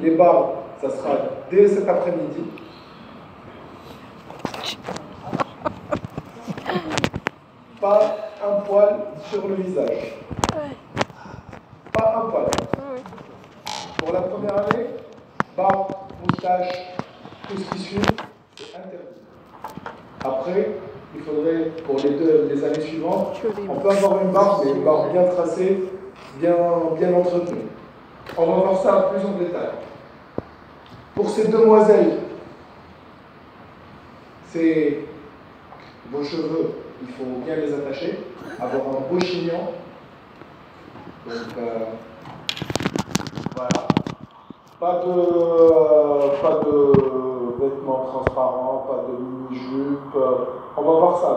Les barbes, ça sera dès cet après-midi. Pas un poil sur le visage. Pas un poil. Pour la première année, barbe, moustache, tout ce qui suit, c'est interdit. Après, il faudrait, pour les années suivantes, on peut avoir une barbe, mais une barbe bien tracée, bien entretenue. On va voir ça plus en détail. Pour ces demoiselles, c'est vos cheveux, il faut bien les attacher, avoir un beau chignon. Donc, voilà. Pas de vêtements transparents, pas de mini-jupe. On va voir ça.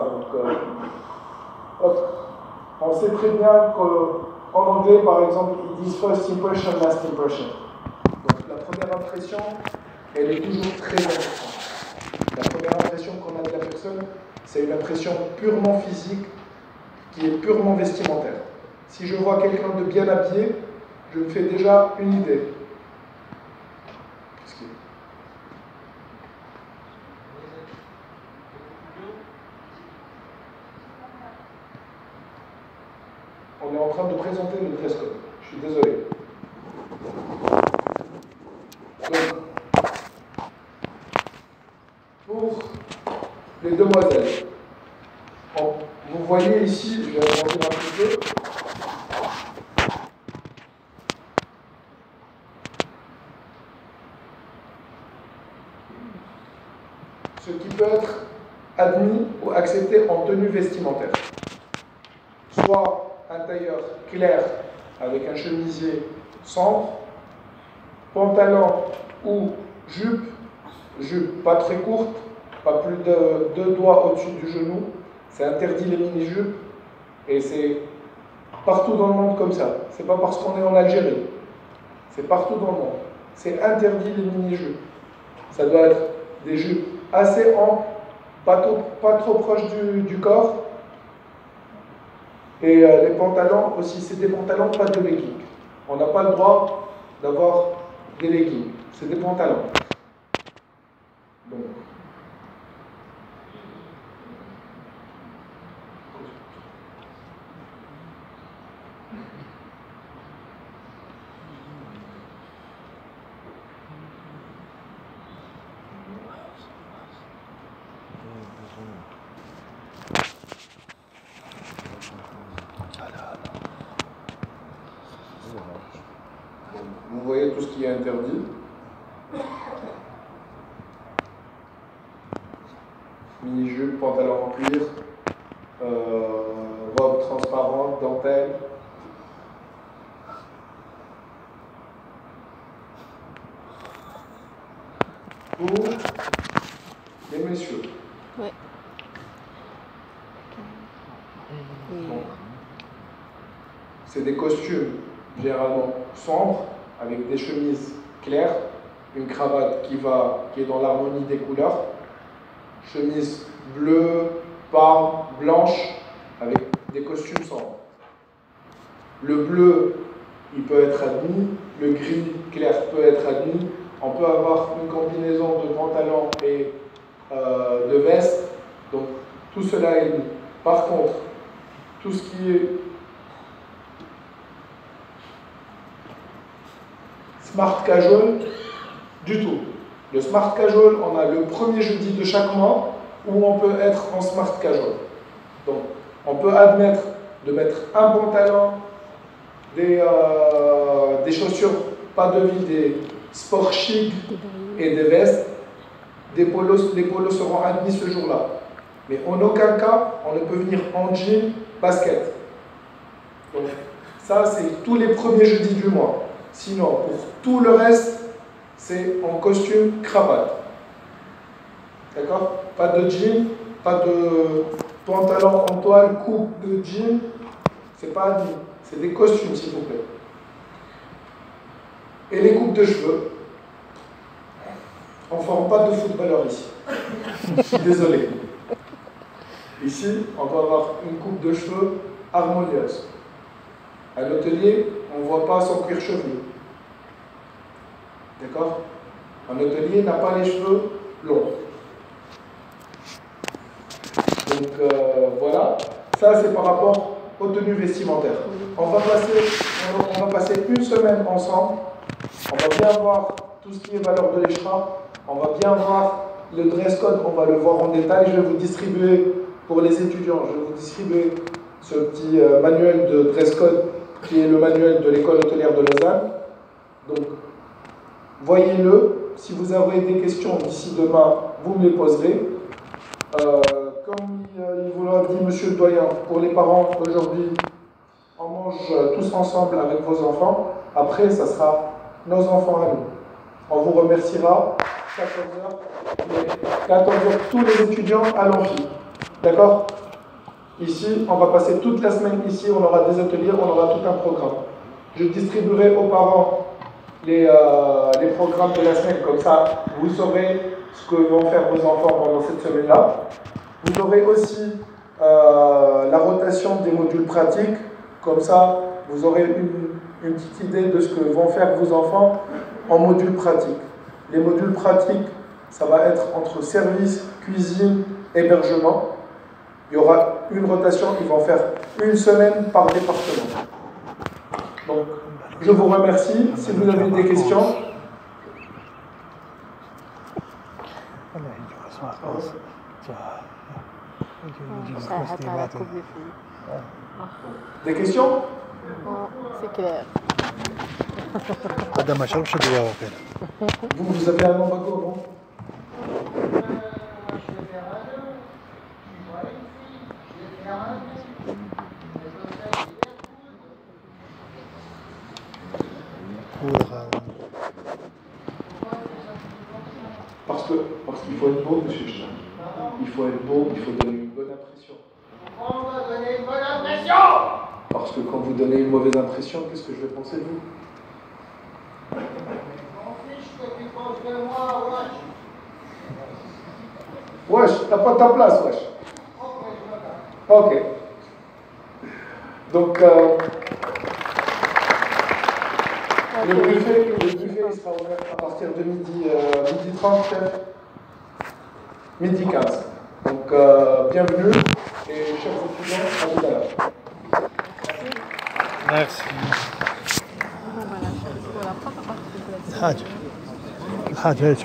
Donc, on sait très bien qu'en anglais, par exemple, ils disent first impression, last impression. Donc, la première impression, elle est toujours très importante. La première impression qu'on a de la personne, c'est une impression purement physique, qui est purement vestimentaire. Si je vois quelqu'un de bien habillé, je me fais déjà une idée. On est en train de présenter le dress code. Je suis désolé. Donc, pour les demoiselles, vous voyez ici, je vais agrandir un petit peu. Ce qui peut être admis ou accepté en tenue vestimentaire. Soit un tailleur clair avec un chemisier sombre, pantalon ou jupe pas très courte, pas plus de 2 doigts au-dessus du genou. C'est interdit les mini-jupes et c'est partout dans le monde comme ça. C'est pas parce qu'on est en Algérie, c'est partout dans le monde. C'est interdit les mini-jupes. Ça doit être des jupes assez amples, pas trop proches du corps. Et les pantalons aussi, c'est des pantalons, pas de leggings. On n'a pas le droit d'avoir des leggings. C'est des pantalons. Donc. Vous voyez tout ce qui est interdit. Mini-jupe, pantalon en cuir, robe transparente, dentelle. Pour les messieurs. Ouais. Donc, c'est des costumes généralement sombres, avec des chemises claires, une cravate qui est dans l'harmonie des couleurs, chemise bleue, parme, blanche, avec des costumes sombres. Le bleu, il peut être admis, le gris clair peut être admis. On peut avoir une combinaison de pantalon et de veste, donc tout cela est admis. Par contre, tout ce qui est smart casual, du tout. Le smart casual, on a le premier jeudi de chaque mois où on peut être en smart casual. Donc, on peut admettre de mettre un pantalon, des chaussures pas de ville, des sports chic et des vestes. Les polos seront admis ce jour-là. Mais en aucun cas, on ne peut venir en jean, basket. Donc, ça, c'est tous les premiers jeudis du mois. Sinon, pour tout le reste, c'est en costume, cravate. D'accord? Pas de jean, pas de pantalon en toile, coupe de jean. C'est pas admis. C'est des costumes, s'il vous plaît. Et les coupes de cheveux. On ne forme pas de footballeur ici. Je suis désolé. Ici, on doit avoir une coupe de cheveux harmonieuse. À l'hôtelier, on ne voit pas son cuir chevelu. D'accord? Un hôtelier n'a pas les cheveux longs. Donc voilà, ça c'est par rapport aux tenues vestimentaires. On va passer une semaine ensemble, on va bien voir tout ce qui est valeur de l'Eshra, on va bien voir le dress code, on va le voir en détail. Je vais vous distribuer, pour les étudiants, je vais vous distribuer ce petit manuel de dress code qui est le manuel de l'école hôtelière de Lausanne. Donc, voyez-le. Si vous avez des questions d'ici demain, vous me les poserez. Comme il vous l'a dit, monsieur le doyen, pour les parents, aujourd'hui, on mange tous ensemble avec vos enfants. Après, ça sera nos enfants à nous. On vous remerciera. 14h, tous les étudiants à l'amphi. D'accord? Ici, on va passer toute la semaine ici, on aura des ateliers, on aura tout un programme. Je distribuerai aux parents les programmes de la semaine, comme ça, vous saurez ce que vont faire vos enfants pendant cette semaine-là. Vous aurez aussi la rotation des modules pratiques, comme ça, vous aurez une petite idée de ce que vont faire vos enfants en modules pratiques. Les modules pratiques, ça va être entre service, cuisine, hébergement. Il y aura une rotation, ils vont faire une semaine par département. Donc, je vous remercie. Si vous avez des questions. Des questions? C'est clair. Vous avez un embargo, non? Parce qu'il faut être beau, monsieur Stein. Il faut être beau, il faut donner une bonne impression. On va donner une bonne impression! Parce que quand vous donnez une mauvaise impression, qu'est-ce que je vais penser de vous? M'en fiche que tu penses de moi, wesh! Wesh, t'as pas ta place, wesh. Ok, je me garde. Ok. Donc, le buffet il sera ouvert à partir de midi 30, chef. Midi 15. Donc, bienvenue et chers étudiants, à tout à l'heure. Merci. الحاجة الحاجة